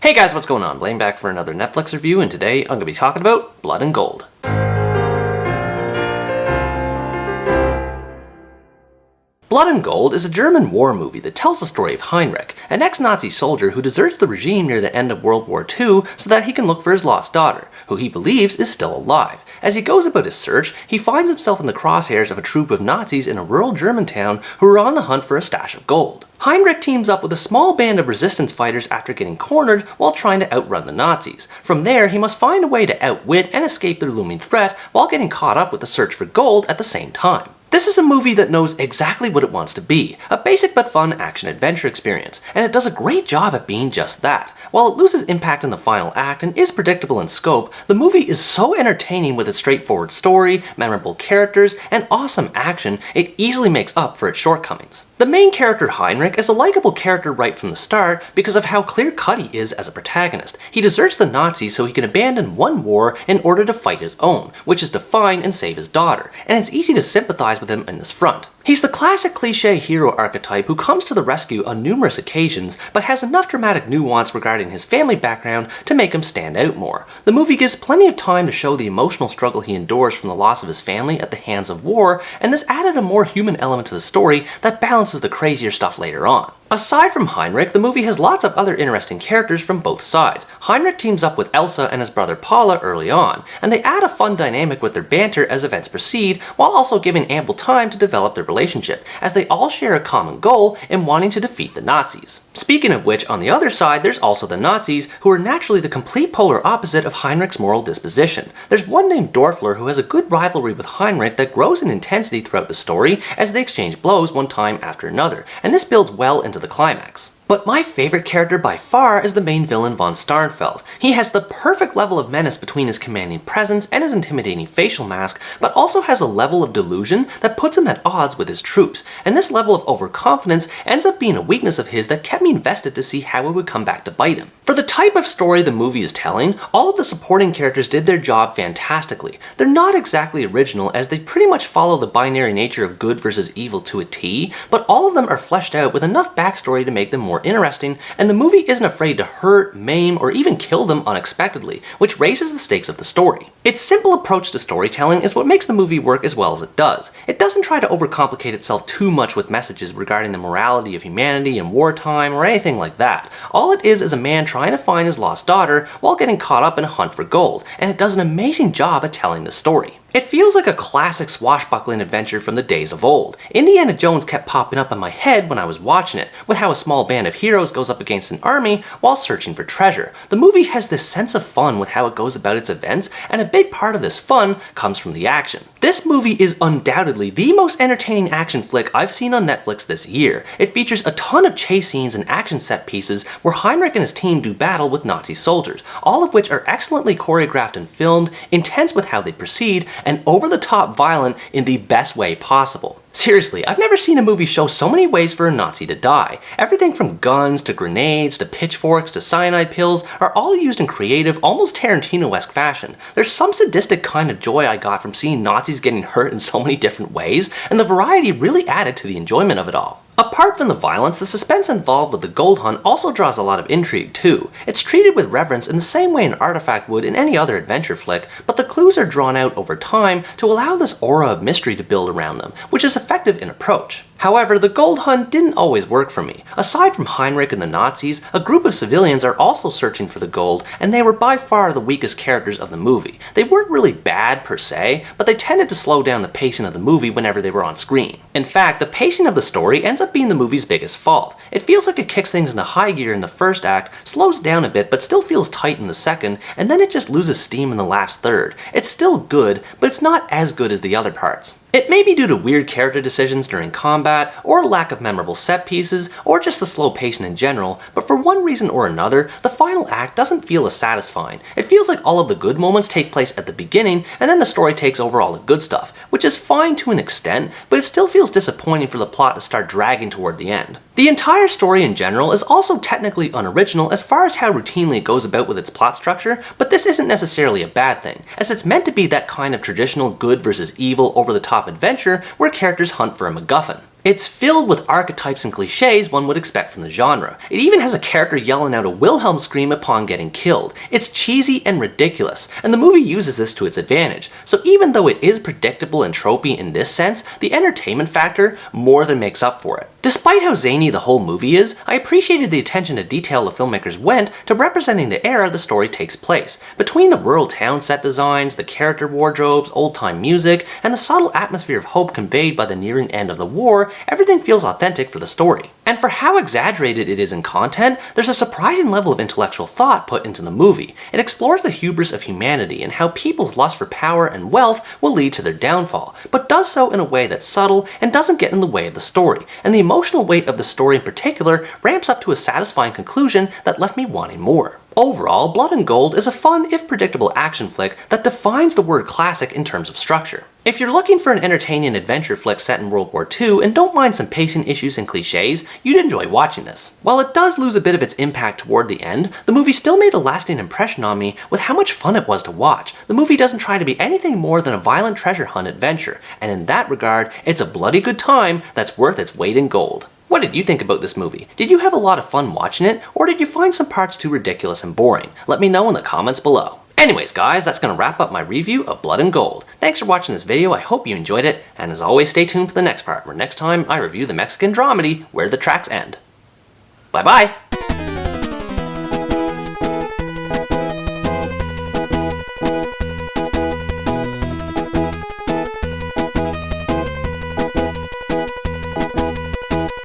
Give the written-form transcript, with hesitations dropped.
Hey guys, what's going on? Blaine back for another Netflix review, and today I'm going to be talking about Blood and Gold. Blood and Gold is a German war movie that tells the story of Heinrich, an ex-Nazi soldier who deserts the regime near the end of World War II so that he can look for his lost daughter, who he believes is still alive. As he goes about his search, he finds himself in the crosshairs of a troop of Nazis in a rural German town who are on the hunt for a stash of gold. Heinrich teams up with a small band of resistance fighters after getting cornered while trying to outrun the Nazis. From there, he must find a way to outwit and escape their looming threat while getting caught up with the search for gold at the same time. This is a movie that knows exactly what it wants to be, a basic but fun action-adventure experience, and it does a great job at being just that. While it loses impact in the final act and is predictable in scope, the movie is so entertaining with its straightforward story, memorable characters, and awesome action, it easily makes up for its shortcomings. The main character Heinrich is a likable character right from the start because of how clear-cut he is as a protagonist. He deserts the Nazis so he can abandon one war in order to fight his own, which is to find and save his daughter, and it's easy to sympathize with him in this front. He's the classic cliché hero archetype who comes to the rescue on numerous occasions, but has enough dramatic nuance regarding his family background to make him stand out more. The movie gives plenty of time to show the emotional struggle he endures from the loss of his family at the hands of war, and this added a more human element to the story that balances the crazier stuff later on. Aside from Heinrich, the movie has lots of other interesting characters from both sides. Heinrich teams up with Elsa and his brother Paula early on, and they add a fun dynamic with their banter as events proceed, while also giving ample time to develop their relationship, as they all share a common goal in wanting to defeat the Nazis. Speaking of which, on the other side, there's also the Nazis, who are naturally the complete polar opposite of Heinrich's moral disposition. There's one named Dorfler who has a good rivalry with Heinrich that grows in intensity throughout the story as they exchange blows one time after another, and this builds well into the climax. But my favorite character by far is the main villain von Starnfeld. He has the perfect level of menace between his commanding presence and his intimidating facial mask, but also has a level of delusion that puts him at odds with his troops, and this level of overconfidence ends up being a weakness of his that kept me invested to see how it would come back to bite him. For the type of story the movie is telling, all of the supporting characters did their job fantastically. They're not exactly original as they pretty much follow the binary nature of good versus evil to a T, but all of them are fleshed out with enough backstory to make them more interesting, and the movie isn't afraid to hurt, maim, or even kill them unexpectedly, which raises the stakes of the story. Its simple approach to storytelling is what makes the movie work as well as it does. It doesn't try to overcomplicate itself too much with messages regarding the morality of humanity in wartime or anything like that. All it is a man trying to find his lost daughter while getting caught up in a hunt for gold, and it does an amazing job at telling the story. It feels like a classic swashbuckling adventure from the days of old. Indiana Jones kept popping up in my head when I was watching it, with how a small band of heroes goes up against an army while searching for treasure. The movie has this sense of fun with how it goes about its events, and a big part of this fun comes from the action. This movie is undoubtedly the most entertaining action flick I've seen on Netflix this year. It features a ton of chase scenes and action set pieces where Heinrich and his team do battle with Nazi soldiers, all of which are excellently choreographed and filmed, intense with how they proceed, and over-the-top violent in the best way possible. Seriously, I've never seen a movie show so many ways for a Nazi to die. Everything from guns to grenades to pitchforks to cyanide pills are all used in creative, almost Tarantino-esque fashion. There's some sadistic kind of joy I got from seeing Nazis getting hurt in so many different ways, and the variety really added to the enjoyment of it all. Apart from the violence, the suspense involved with the gold hunt also draws a lot of intrigue too. It's treated with reverence in the same way an artifact would in any other adventure flick, but the clues are drawn out over time to allow this aura of mystery to build around them, which is effective in approach. However, the gold hunt didn't always work for me. Aside from Heinrich and the Nazis, a group of civilians are also searching for the gold, and they were by far the weakest characters of the movie. They weren't really bad per se, but they tended to slow down the pacing of the movie whenever they were on screen. In fact, the pacing of the story ends up being the movie's biggest fault. It feels like it kicks things into high gear in the first act, slows down a bit but still feels tight in the second, and then it just loses steam in the last third. It's still good, but it's not as good as the other parts. It may be due to weird character decisions during combat, or lack of memorable set pieces, or just the slow pacing in general, but for one reason or another, the final act doesn't feel as satisfying. It feels like all of the good moments take place at the beginning, and then the story takes over all the good stuff, which is fine to an extent, but it still feels disappointing for the plot to start dragging toward the end. The entire story in general is also technically unoriginal as far as how routinely it goes about with its plot structure, but this isn't necessarily a bad thing, as it's meant to be that kind of traditional good versus evil over-the-top adventure where characters hunt for a MacGuffin. It's filled with archetypes and cliches one would expect from the genre. It even has a character yelling out a Wilhelm scream upon getting killed. It's cheesy and ridiculous, and the movie uses this to its advantage. So even though it is predictable and tropey in this sense, the entertainment factor more than makes up for it. Despite how zany the whole movie is, I appreciated the attention to detail the filmmakers went to representing the era the story takes place. Between the rural town set designs, the character wardrobes, old-time music, and the subtle atmosphere of hope conveyed by the nearing end of the war, everything feels authentic for the story. And for how exaggerated it is in content, there's a surprising level of intellectual thought put into the movie. It explores the hubris of humanity and how people's lust for power and wealth will lead to their downfall, but does so in a way that's subtle and doesn't get in the way of the story. And the emotional weight of the story in particular ramps up to a satisfying conclusion that left me wanting more. Overall, Blood and Gold is a fun, if predictable, action flick that defines the word classic in terms of structure. If you're looking for an entertaining adventure flick set in World War II and don't mind some pacing issues and cliches, you'd enjoy watching this. While it does lose a bit of its impact toward the end, the movie still made a lasting impression on me with how much fun it was to watch. The movie doesn't try to be anything more than a violent treasure hunt adventure, and in that regard, it's a bloody good time that's worth its weight in gold. What did you think about this movie? Did you have a lot of fun watching it, or did you find some parts too ridiculous and boring? Let me know in the comments below. Anyways guys, that's going to wrap up my review of Blood and Gold. Thanks for watching this video, I hope you enjoyed it, and as always stay tuned for the next part, where next time I review the Mexican dramedy Where the Tracks End. Bye bye!